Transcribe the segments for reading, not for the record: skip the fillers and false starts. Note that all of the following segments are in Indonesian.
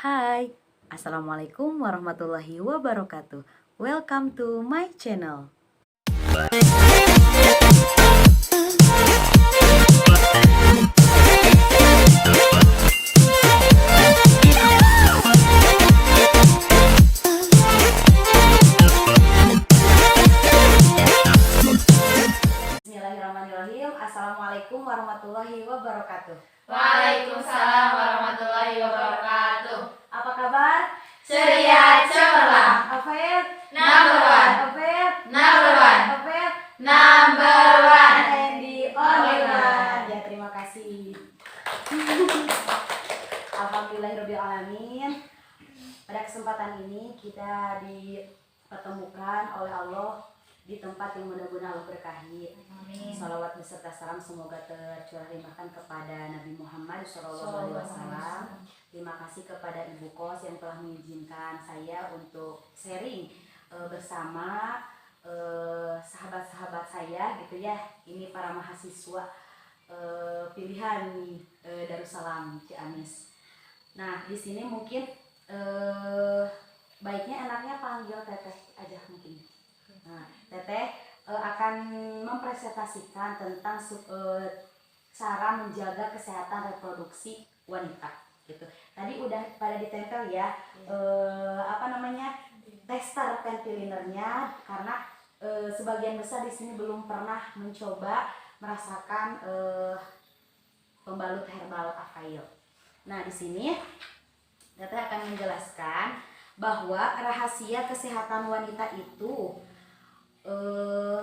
Hai, Assalamualaikum warahmatullahi wabarakatuh. Welcome to my channel. Bismillahirrahmanirrahim. Assalamualaikum warahmatullahi wabarakatuh. Waalaikumsalam warahmatullahi wabarakatuh. Apa kabar? Ceria, cemerlang. Afel? Number one. Afel? Number one. Afel? Number one. And the only one. Ya, terima kasih. Alhamdulillahirrabbilalamin. Pada kesempatan ini kita dipertemukan oleh Allah di tempat yang mudah-mudahan Allah berkahi. Amin. Salawat beserta salam semoga tercurah limpahkan kepada Nabi Muhammad SAW. Terima kasih kepada Ibu Kos yang telah mengizinkan saya untuk sharing bersama sahabat-sahabat saya gitu ya. Ini para mahasiswa pilihan Darussalam Ciamis. Nah, di sini mungkin baiknya enaknya panggil Teteh aja mungkin. Nah, Teteh akan mempresentasikan tentang cara menjaga kesehatan reproduksi wanita gitu. Tadi udah pada ditempel ya tester ventilinernya, karena sebagian besar di sini belum pernah mencoba merasakan pembalut herbal Afail. Nah, di sini Teteh akan menjelaskan bahwa rahasia kesehatan wanita itu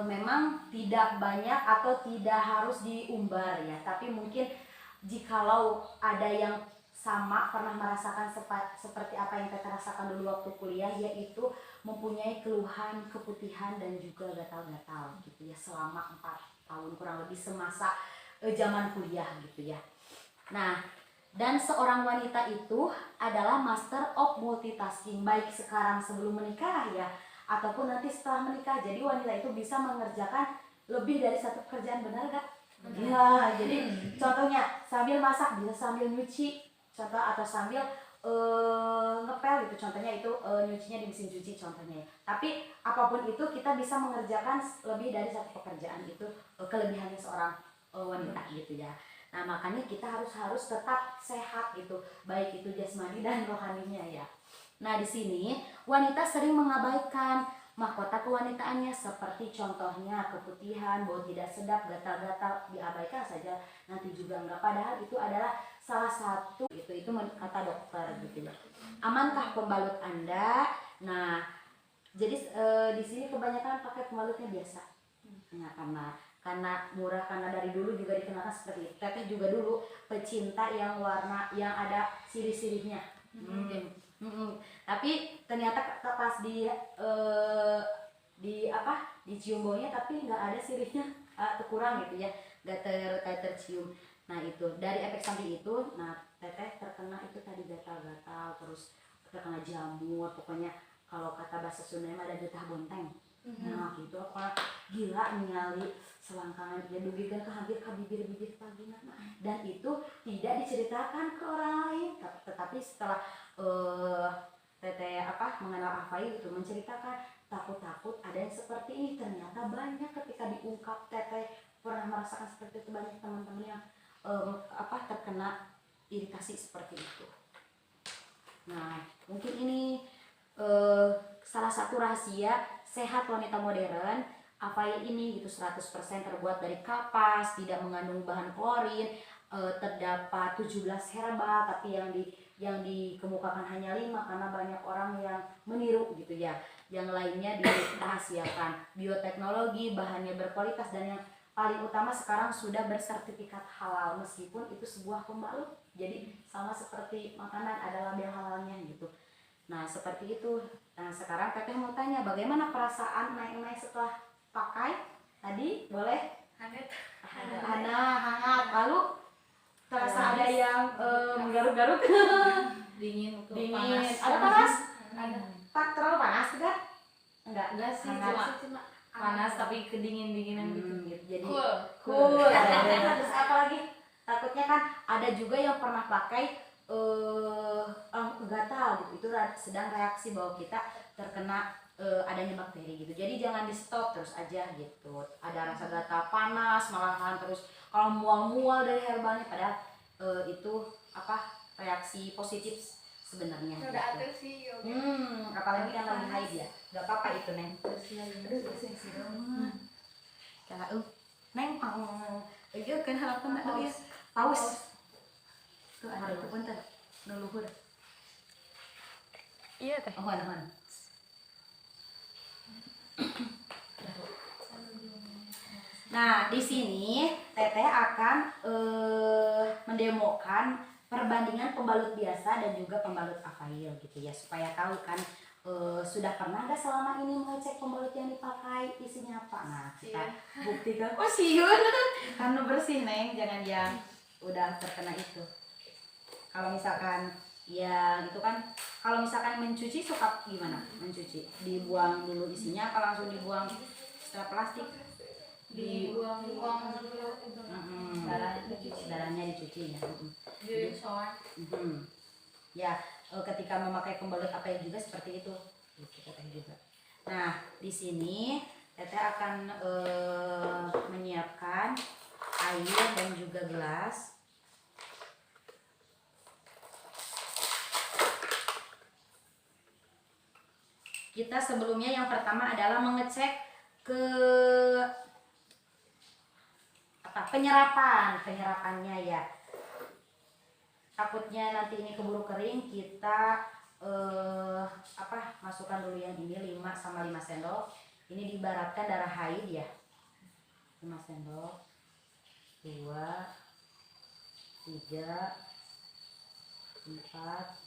memang tidak banyak atau tidak harus diumbar ya, tapi mungkin jikalau ada yang sama pernah merasakan seperti apa yang kita rasakan dulu waktu kuliah, yaitu mempunyai keluhan keputihan dan juga gatal-gatal gitu ya selama 4 tahun kurang lebih semasa zaman kuliah gitu ya. Nah, dan seorang wanita itu adalah master of multitasking, baik sekarang sebelum menikah ya ataupun nanti setelah menikah. Jadi wanita itu bisa mengerjakan lebih dari satu pekerjaan, benar gak? Ya, jadi contohnya sambil masak bisa sambil nyuci, contoh, atau sambil ngepel gitu, contohnya itu nyucinya di mesin cuci contohnya ya. Tapi apapun itu kita bisa mengerjakan lebih dari satu pekerjaan, itu kelebihannya seorang wanita gitu ya. Nah, makanya kita harus tetap sehat gitu, baik itu jasmani dan rohaninya ya. Nah, di sini wanita sering mengabaikan mahkota kewanitaannya, seperti contohnya keputihan, bau tidak sedap, gatal-gatal, diabaikan saja, nanti juga enggak. Padahal itu adalah salah satu itu kata dokter gitu ya. Amankah pembalut Anda? Nah, jadi di sini kebanyakan pakai pembalutnya biasa. Nah, karena murah, karena dari dulu juga dikenalkan seperti itu. Teteh juga dulu pecinta yang warna yang ada sirih-sirihnya. Tapi ternyata pas dicium baunya tapi nggak ada sirihnya, kurang gitu ya, nggak tercium. Nah, itu dari efek samping itu, nah Teteh terkena itu tadi gatal-gatal, terus terkena jamur, pokoknya kalau kata bahasa Sunda ada getah bonteng. Nah, gitu apa gila ningali selangkangan dia dugikan ke hampir ke bibir-bibir vagina. Dan itu tidak diceritakan ke orang lain, tetapi setelah Teteh mengenal Afail itu menceritakan, takut ada yang seperti ini. Ternyata banyak, ketika diungkap Teteh pernah merasakan seperti itu, banyak teman-teman yang terkena iritasi seperti itu. Nah, mungkin ini salah satu rahasia sehat wanita modern. Afail ini gitu 100% terbuat dari kapas, tidak mengandung bahan klorin, terdapat 17 herbal, tapi yang dikemukakan hanya 5 karena banyak orang yang meniru gitu ya. Yang lainnya dirahasiakan. Bioteknologi, bahannya berkualitas, dan yang paling utama sekarang sudah bersertifikat halal, meskipun itu sebuah pembalut. Jadi sama seperti makanan, ada label halalnya gitu. Nah, seperti itu. Nah, sekarang Teteh mau tanya, bagaimana perasaan naik-naik setelah pakai? Tadi boleh? Hangat. Hangat. Lalu terasa ada yang menggaruk-garuk. Dingin. Panas. Ada panas? Ada. Tak terlalu panas juga? Enggak sih, Cuma panas tapi kedingin-dinginan gitu. Jadi Cool. Terus apa lagi? Takutnya kan ada juga yang pernah pakai gatal sedang reaksi bahwa kita terkena adanya bakteri gitu. Jadi jangan di stop terus aja gitu. Ada rasa gatal panas malahan terus kalau mual-mual dari herbalnya, padahal itu reaksi positif sebenarnya. Udah Gitu. atur sih yoga. Apalagi yang lagi haid ya. Gak apa-apa itu Neng. Aduh sih dong. Neng iya kan harapan nak ya. Paus. Tuh ada itu bentar. Nuluhur. Iya teh. Ohon. Nah, di sini Teteh akan mendemokan perbandingan pembalut biasa dan juga pembalut avail gitu ya, supaya tahu kan sudah pernah nggak selama ini mengecek pembalut yang dipakai isinya apa. Nah, kita buktikan. Oh siun, karena bersih Neng, jangan yang udah terkena itu. Kalau misalkan yang itu kan, kalau misalkan mencuci suka gimana? Mencuci dibuang dulu isinya apa langsung dibuang setelah plastik? Dibuang dulu. Darahnya dicuci ya. Disoan. Ya, ketika memakai pembalut avail juga seperti itu. Teteh juga. Nah, di sini Teteh akan menyiapkan air dan juga gelas. Kita sebelumnya yang pertama adalah mengecek ke penyerapannya ya. Takutnya nanti ini keburu kering, kita masukkan dulu yang ini 5 sama 5 sendok. Ini diibaratkan darah haid ya. 5 sendok. 2 3 4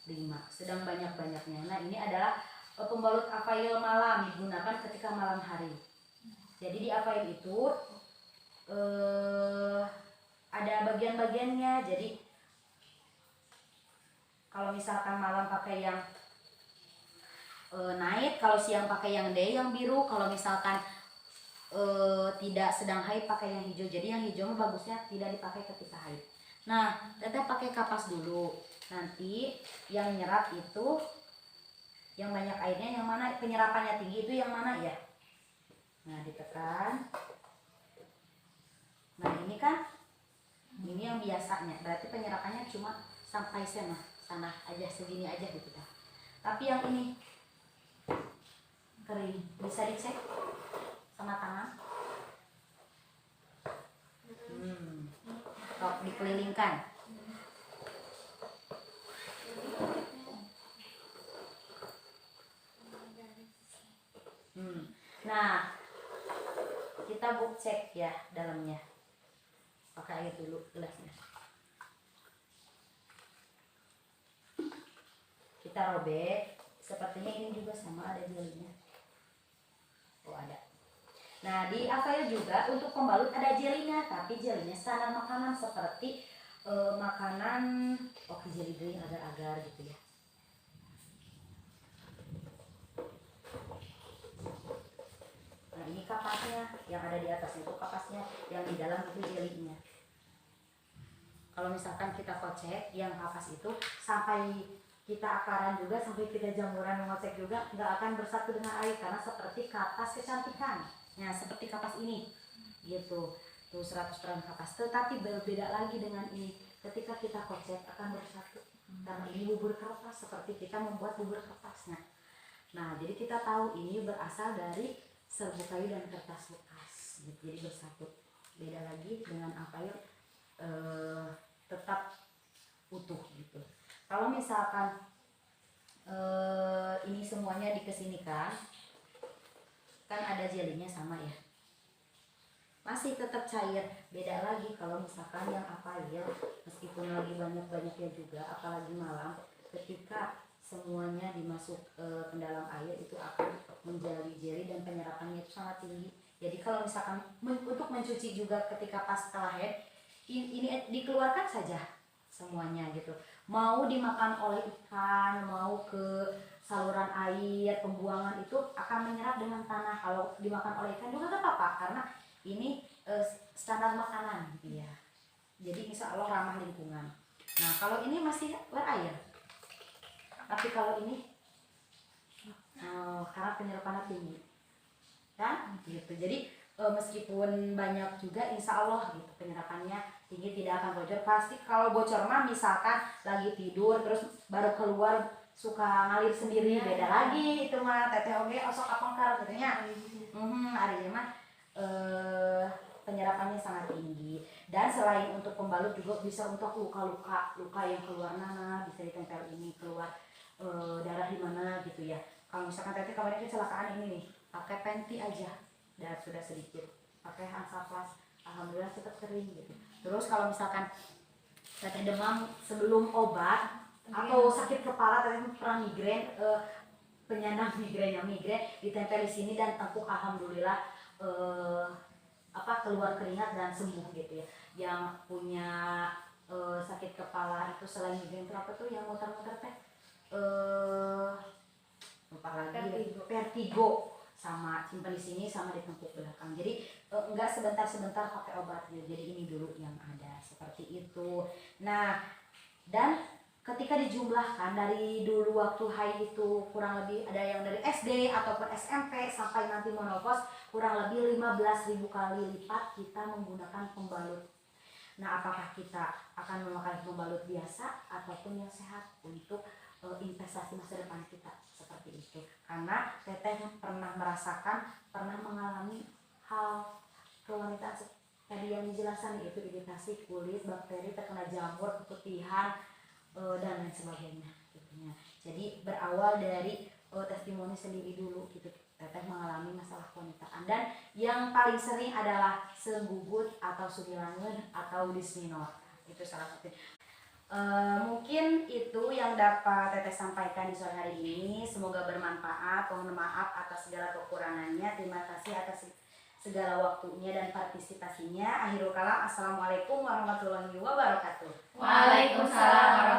5. Sedang banyak-banyaknya. Nah, ini adalah pembalut avail malam, digunakan ketika malam hari. Jadi di avail itu ada bagian-bagiannya. Jadi kalau misalkan malam pakai yang night, kalau siang pakai yang day yang biru, kalau misalkan tidak sedang haid pakai yang hijau. Jadi yang hijau bagusnya tidak dipakai ketika haid. Nah, Teteh pakai kapas dulu. Nanti yang nyerap itu yang banyak airnya yang mana, penyerapannya tinggi itu yang mana ya? Nah, ditekan. Nah, ini kan ini yang biasanya, berarti penyerapannya cuma sampai sana aja, segini aja gitu kan. Tapi yang ini kering, bisa dicek sama tangan. Kalau dikelilingkan. Nah, kita cek ya dalamnya. Pakai air dulu gelasnya. Kita robek. Sepertinya ini juga sama, ada jelinya. Oh, ada. Nah, di avail juga untuk pembalut ada jelinya, tapi jelinya standar makanan seperti makanan jeli agar-agar gitu ya. Nah, ini kapasnya, yang ada di atas itu kapasnya, yang di dalam itu jelinya. Kalau misalkan kita kocek yang kapas itu sampai kita akaran juga, sampai kita jamuran mengocek juga, nggak akan bersatu dengan air karena seperti kapas kecantikan. Nah, seperti kapas ini gitu. Tuh 100 gram kapas, tetapi berbeda lagi dengan ini. Ketika kita kocek akan bersatu. Karena ini bubur kertas, seperti kita membuat bubur kertasnya. Nah, jadi kita tahu ini berasal dari serbuk kayu dan kertas bekas gitu. Jadi bersatu. Beda lagi dengan avail tetap utuh gitu. Kalau misalkan ini semuanya dikesinikan, kan ada jelinya sama ya, masih tetap cair. Beda lagi kalau misalkan yang avail, meskipun lagi banyak-banyaknya juga, apalagi malam, ketika semuanya dimasuk ke dalam air itu akan menjadi jeli dan penyerapannya itu sangat tinggi. Jadi kalau misalkan untuk mencuci juga ketika pas setelah haid, ini dikeluarkan saja semuanya gitu. Mau dimakan oleh ikan, mau ke saluran air, pembuangan itu akan menyerap dengan tanah. Kalau dimakan oleh ikan juga gak apa-apa karena ini standar makanan gitu ya. Jadi insya Allah ramah lingkungan. Nah, kalau ini masih berair, Tapi kalau ini karena penyerapannya tinggi kan gitu. Jadi meskipun banyak juga insya Allah gitu penyerapannya tinggi, tidak akan bocor. Pasti kalau bocor mah misalkan lagi tidur terus baru keluar suka ngalir sendiri, beda lagi itu mah. Teteh oge osok kapangkar katanya. Hari ini mah penyerapannya sangat tinggi. Dan selain untuk pembalut juga bisa untuk luka yang keluar nanah, bisa ditempel ini keluar darah di mana gitu ya. Kalau misalkan teteh kemarin kecelakaan ini nih, pakai panty aja dan sudah sedikit, pakai Hansaplast, alhamdulillah tetap kering gitu. Terus kalau misalkan teteh demam sebelum obat atau sakit kepala, teteh pernah migrain, penyandang migrain ditempel di sini dan tengkuk alhamdulillah keluar keringat dan sembuh gitu ya. Yang punya sakit kepala itu selain migrain itu apa tuh yang muter-muter teh, lupa lagi, vertigo sama simpan di sini sama di tengkuk belakang. Jadi enggak sebentar pakai obat ya. Jadi ini dulu yang ada seperti itu. Nah, dan ketika dijumlahkan dari dulu waktu haid itu kurang lebih ada yang dari SD ataupun SMP sampai nanti menopause kurang lebih 15.000 kali lipat kita menggunakan pembalut. Nah, apakah kita akan memakai pembalut biasa ataupun yang sehat untuk investasi masa depan kita seperti itu? Karena teteh pernah mengalami hal kewanitaan tadi yang dijelaskan, yaitu iritasi kulit, bakteri, terkena jamur, keputihan, dan lain sebagainya gitunya. Jadi berawal dari testimoni sendiri dulu gitu, teteh mengalami masalah kewanitaan. Dan yang paling sering adalah senggugut atau sudilangeun atau disminor, itu salah satu. Mungkin itu yang dapat teteh sampaikan di sore hari ini. Semoga bermanfaat. Mohon maaf atas segala kekurangannya. Terima kasih atas segala waktunya dan partisipasinya. Akhirul kalam, assalamualaikum warahmatullahi wabarakatuh. Waalaikumsalam